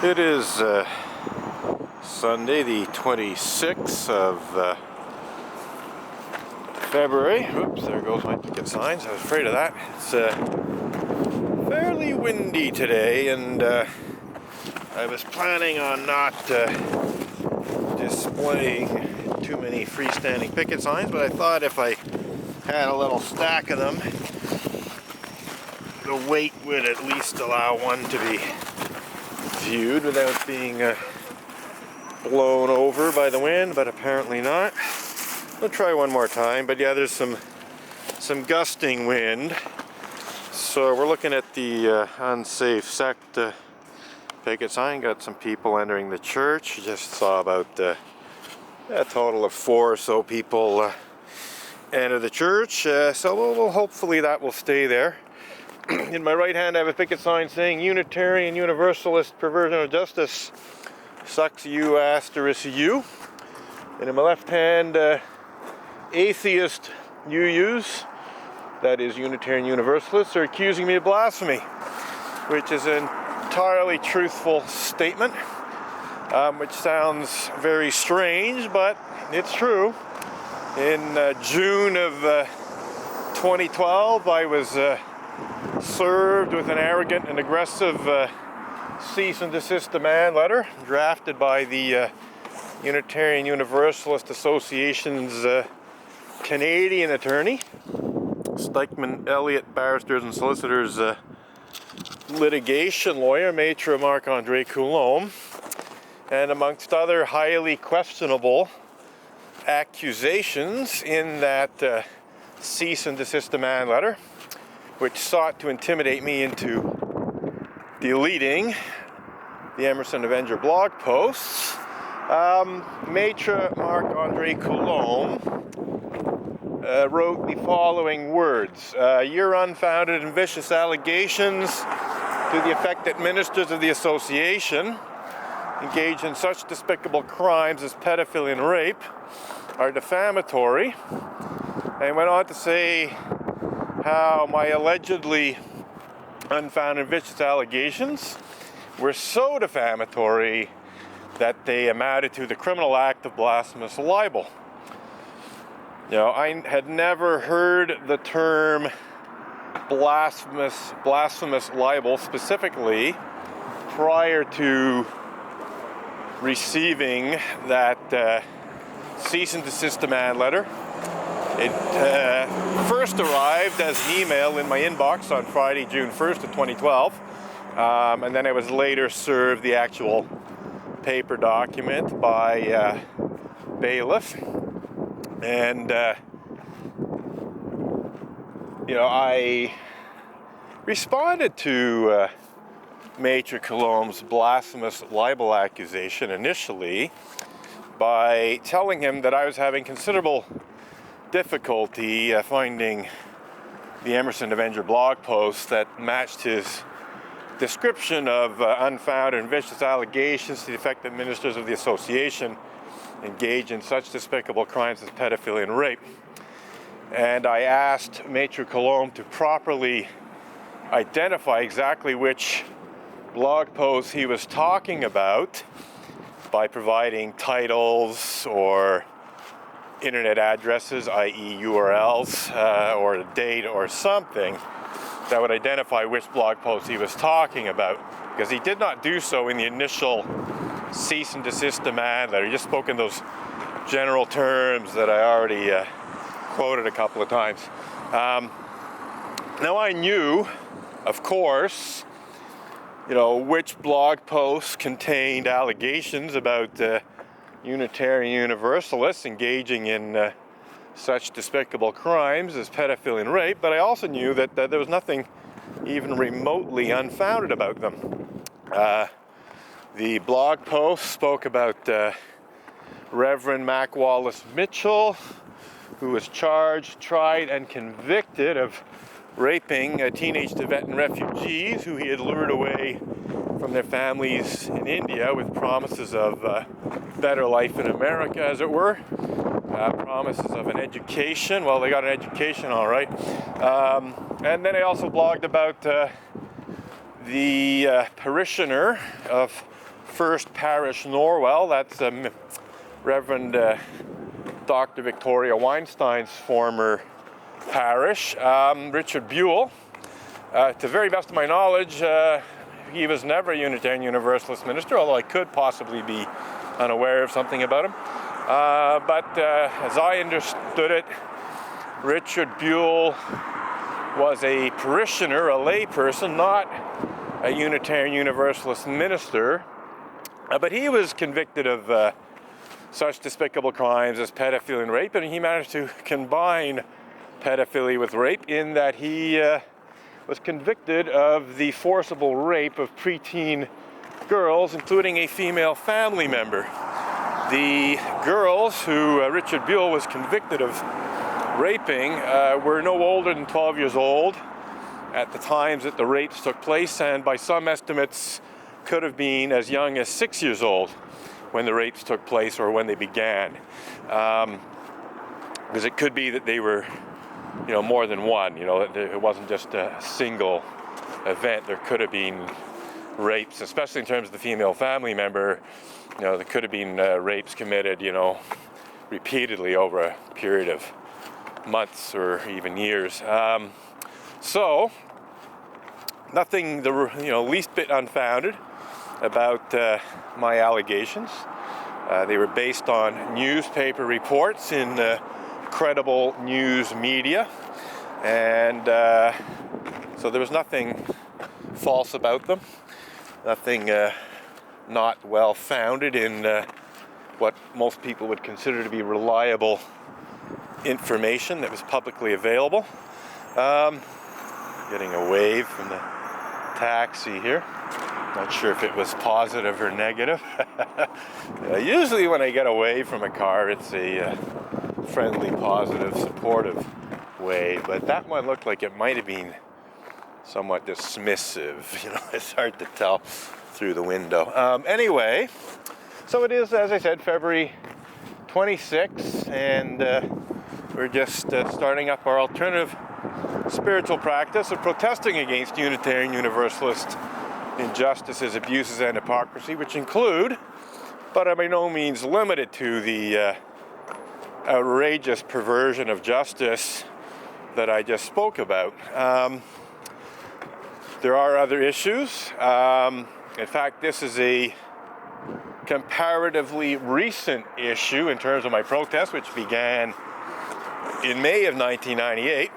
It is Sunday, the 26th of February. Oops, there goes my picket signs. I was afraid of that. It's fairly windy today, and I was planning on not displaying too many freestanding picket signs, but I thought if I had a little stack of them, the weight would at least allow one to be viewed without being blown over by the wind, but apparently not. I'll try one more time, but yeah, there's some gusting wind, so we're looking at the unsafe sect picket sign. Got some people entering the church. Just saw about a total of 4 or so people enter the church, so hopefully that will stay there. In my right hand I have a picket sign saying Unitarian Universalist Perversion of Justice sucks you asterisk you. And in my left hand atheist UUs, that is Unitarian Universalists, are accusing me of blasphemy, which is an entirely truthful statement, which sounds very strange, but it's true. In June of 2012 I was served with an arrogant and aggressive cease and desist demand letter drafted by the Unitarian Universalist Association's Canadian attorney, Stikeman Elliott Barristers and Solicitors litigation lawyer, Maitre Marc-Andre Coulombe, and amongst other highly questionable accusations in that cease and desist demand letter, which sought to intimidate me into deleting the Emerson Avenger blog posts. Maitre Marc-Andre Coulombe wrote the following words: your unfounded and vicious allegations to the effect that ministers of the association engage in such despicable crimes as pedophilia and rape are defamatory, and went on to say how my allegedly unfounded and vicious allegations were so defamatory that they amounted to the criminal act of blasphemous libel. You know, I had never heard the term blasphemous libel specifically prior to receiving that cease and desist demand letter. It first arrived as an email in my inbox on Friday, June 1st of 2012, and then I was later served the actual paper document by bailiff. And I responded to Maitre Coulombe's blasphemous libel accusation initially by telling him that I was having considerable difficulty finding the Emerson Avenger blog post that matched his description of unfounded and vicious allegations to the effect that ministers of the association engage in such despicable crimes as pedophilia and rape. And I asked Maitre Coulombe to properly identify exactly which blog post he was talking about by providing titles or internet addresses, i.e. URLs, or a date or something that would identify which blog post he was talking about, because he did not do so in the initial cease and desist demand letter. He just spoke in those general terms that I already quoted a couple of times. Now I knew, of course, which blog posts contained allegations about Unitarian Universalists engaging in such despicable crimes as pedophilia and rape, but I also knew that there was nothing even remotely unfounded about them. The blog post spoke about Reverend Mac Wallace Mitchell, who was charged, tried, and convicted of raping teenage Tibetan refugees who he had lured away from their families in India with promises of better life in America, as it were. Promises of an education. Well, they got an education, all right. And then I also blogged about the parishioner of First Parish, Norwell. That's Reverend Dr. Victoria Weinstein's former parish. Richard Buell. To the very best of my knowledge, he was never a Unitarian Universalist minister, although I could possibly be unaware of something about him. But as I understood it, Richard Buell was a parishioner, a lay person, not a Unitarian Universalist minister. But he was convicted of such despicable crimes as pedophilia and rape, and he managed to combine pedophilia with rape in that he was convicted of the forcible rape of preteen girls, including a female family member. The girls who Richard Buell was convicted of raping were no older than 12 years old at the times that the rapes took place, and by some estimates could have been as young as 6 years old when the rapes took place or when they began. Because it could be that they were, more than one. It wasn't just a single event. There could have been rapes, especially in terms of the female family member. There could have been rapes committed, repeatedly over a period of months or even years. So, nothing the least bit unfounded about my allegations. They were based on newspaper reports in credible news media, and so there was nothing false about them, nothing not well founded in what most people would consider to be reliable information that was publicly available. Getting a wave from the taxi here. Not sure if it was positive or negative. Usually when I get a wave from a car, it's a friendly, positive, supportive wave, but that one looked like it might have been somewhat dismissive. It's hard to tell through the window. Anyway, so it is, as I said, February 26th, and we're just starting up our alternative spiritual practice of protesting against Unitarian Universalist injustices, abuses, and hypocrisy, which include, but are by no means limited to, the outrageous perversion of justice that I just spoke about. There are other issues. In fact, this is a comparatively recent issue in terms of my protest, which began in May of 1998.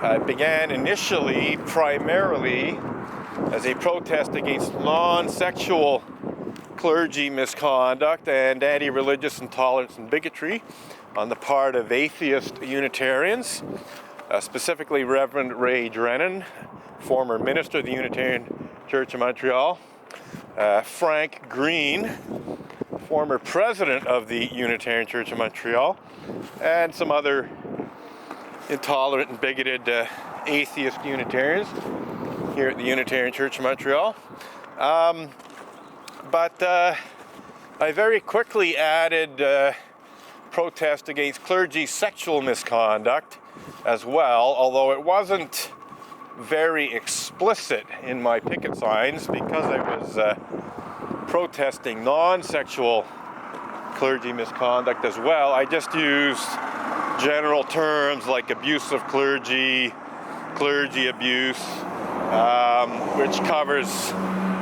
It began initially primarily as a protest against non-sexual clergy misconduct and anti-religious intolerance and bigotry on the part of atheist Unitarians, specifically Reverend Ray Drennan, former minister of the Unitarian Church of Montreal, Frank Green, former president of the Unitarian Church of Montreal, and some other intolerant and bigoted atheist Unitarians here at the Unitarian Church of Montreal. But I very quickly added protest against clergy sexual misconduct as well, although it wasn't very explicit in my picket signs because I was protesting non-sexual clergy misconduct as well. I just used general terms like abuse of clergy, clergy abuse, which covers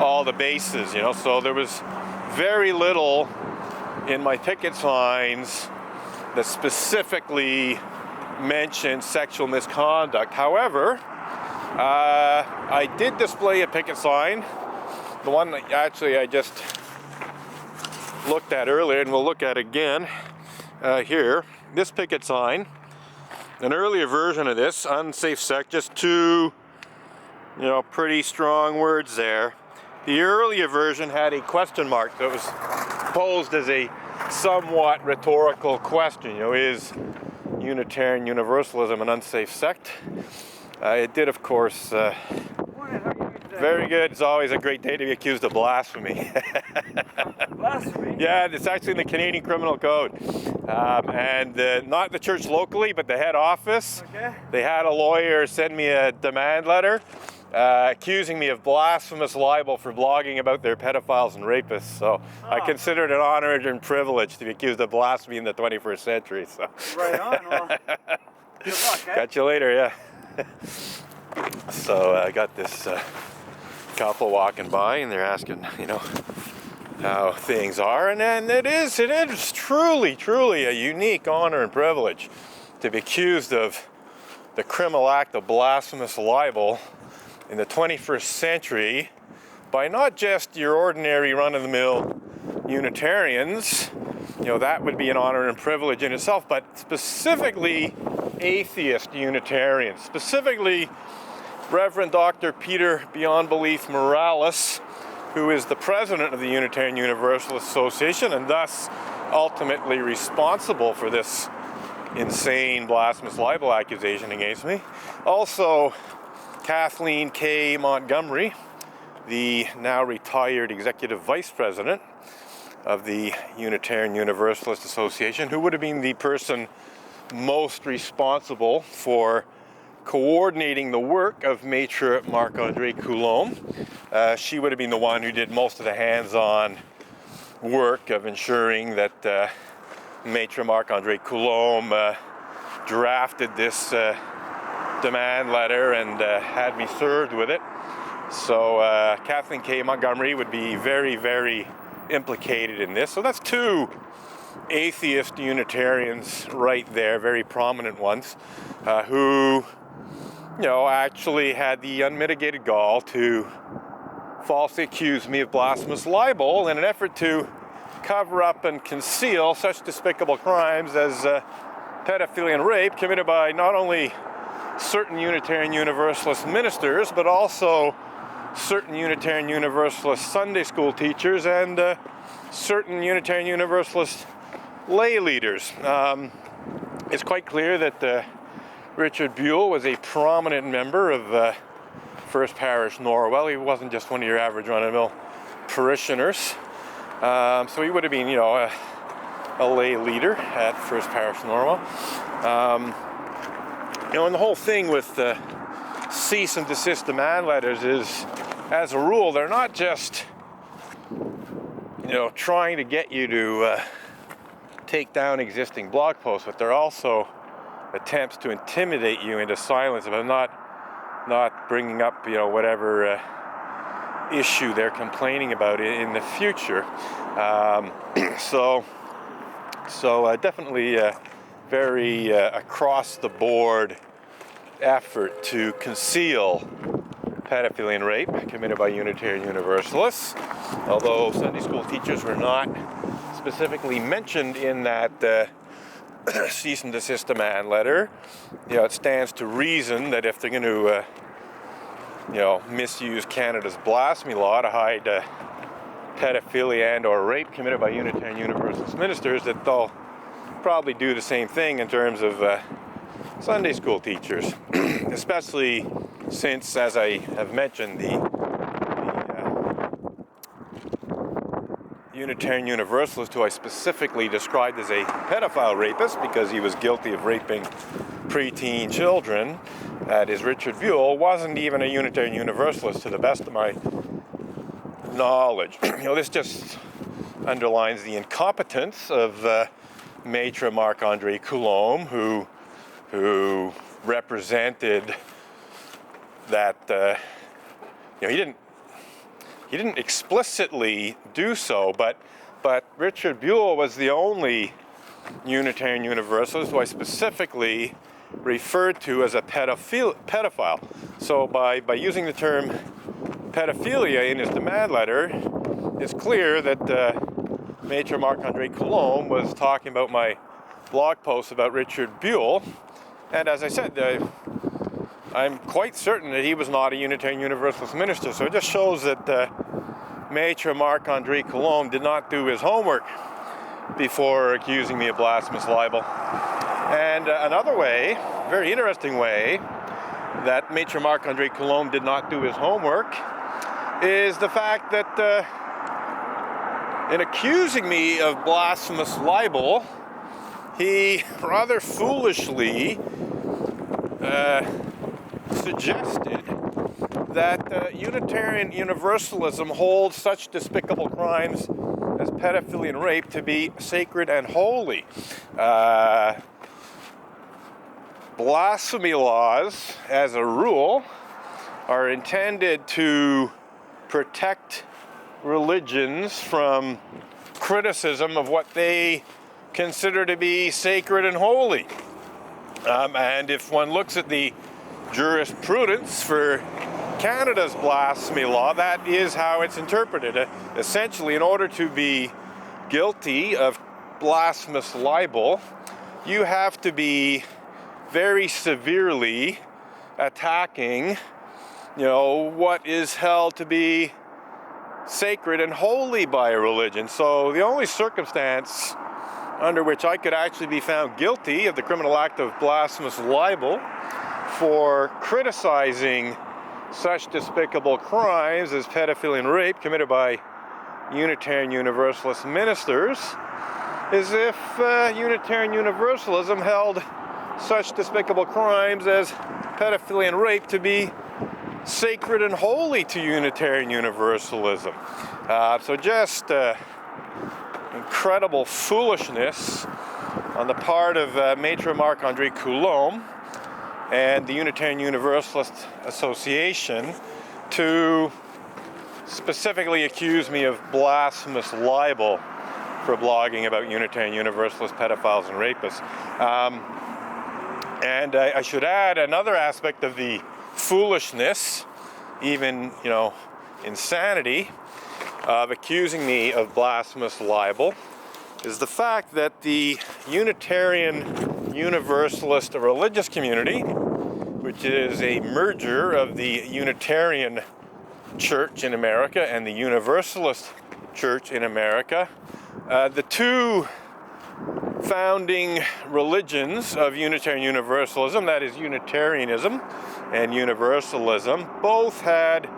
all the bases, so there was very little in my picket signs that specifically mentioned sexual misconduct. However, I did display a picket sign, the one that actually I just looked at earlier, and we'll look at again here. This picket sign, an earlier version of this, unsafe sex, just two, pretty strong words there. The earlier version had a question mark that was posed as a somewhat rhetorical question. Is Unitarian Universalism an unsafe sect? It did, of course. Very good. It's always a great day to be accused of blasphemy. Blasphemy? Yeah, it's actually in the Canadian Criminal Code. And not the church locally, but the head office. Okay. They had a lawyer send me a demand letter accusing me of blasphemous libel for blogging about their pedophiles and rapists. So I consider it an honor and privilege to be accused of blasphemy in the 21st century. So. Right on. Well, good luck, eh? Catch you later, yeah. So I got this couple walking by, and they're asking, how things are, and then it is truly a unique honor and privilege to be accused of the criminal act of blasphemous libel in the 21st century by not just your ordinary run-of-the-mill Unitarians. That would be an honor and privilege in itself, but specifically atheist Unitarians, specifically Reverend Dr. Peter Beyond Belief Morales, who is the president of the Unitarian Universalist Association and thus ultimately responsible for this insane blasphemous libel accusation against me. Also, Kathleen K. Montgomery, the now retired executive vice president of the Unitarian Universalist Association, who would have been the person most responsible for coordinating the work of Maitre Marc-André Coulombe. She would have been the one who did most of the hands-on work of ensuring that Maitre Marc-André Coulombe drafted this demand letter and had me served with it. So Kathleen K. Montgomery would be very implicated in this. So that's two atheist Unitarians right there, very prominent ones, who actually had the unmitigated gall to falsely accuse me of blasphemous libel in an effort to cover up and conceal such despicable crimes as pedophilia and rape committed by not only certain Unitarian Universalist ministers, but also certain Unitarian Universalist Sunday school teachers and certain Unitarian Universalist lay leaders. It's quite clear that Richard Buell was a prominent member of First Parish Norwell. He wasn't just one of your average run-of-the-mill parishioners. So he would have been, a lay leader at First Parish Norwell. And the whole thing with cease and desist demand letters is, as a rule, they're not just, trying to get you to take down existing blog posts, but they're also attempts to intimidate you into silence about not bringing up, whatever issue they're complaining about in the future. So definitely very across the board effort to conceal pedophilia and rape committed by Unitarian Universalists, although Sunday school teachers were not specifically mentioned in that cease and desist demand letter. It stands to reason that if they're going to misuse Canada's blasphemy law to hide pedophilia and or rape committed by Unitarian Universalist ministers, that they'll probably do the same thing in terms of Sunday school teachers, especially since, as I have mentioned, the Unitarian Universalist, who I specifically described as a pedophile rapist because he was guilty of raping preteen children, that is Richard Buell, wasn't even a Unitarian Universalist to the best of my knowledge. This just underlines the incompetence of Maitre Marc-André Coulombe, who represented that he didn't explicitly do so, but Richard Buell was the only Unitarian Universalist who I specifically referred to as a pedophile. So by using the term pedophilia in his demand letter, it's clear that Maitre Marc-André Coulombe was talking about my blog post about Richard Buell. And as I said, I'm quite certain that he was not a Unitarian Universalist minister. So it just shows that Maitre Marc-André Coulombe did not do his homework before accusing me of blasphemous libel. And another way, very interesting way, that Maitre Marc-André Coulombe did not do his homework is the fact that in accusing me of blasphemous libel, he rather foolishly suggested that Unitarian Universalism holds such despicable crimes as pedophilia and rape to be sacred and holy. Blasphemy laws, as a rule, are intended to protect religions from criticism of what they consider to be sacred and holy. And if one looks at the jurisprudence for Canada's blasphemy law, that is how it's interpreted. Essentially, in order to be guilty of blasphemous libel, you have to be very severely attacking, what is held to be sacred and holy by a religion. So the only circumstance under which I could actually be found guilty of the criminal act of blasphemous libel for criticizing such despicable crimes as pedophilia and rape committed by Unitarian Universalist ministers is if Unitarian Universalism held such despicable crimes as pedophilia and rape to be sacred and holy to Unitarian Universalism. So just incredible foolishness on the part of Maître Marc-André Coulombe and the Unitarian Universalist Association to specifically accuse me of blasphemous libel for blogging about Unitarian Universalist pedophiles and rapists. And I should add another aspect of the foolishness, even, insanity of accusing me of blasphemous libel is the fact that the Unitarian Universalist religious community, which is a merger of the Unitarian Church in America and the Universalist Church in America, the two founding religions of Unitarian Universalism, that is Unitarianism and Universalism, both had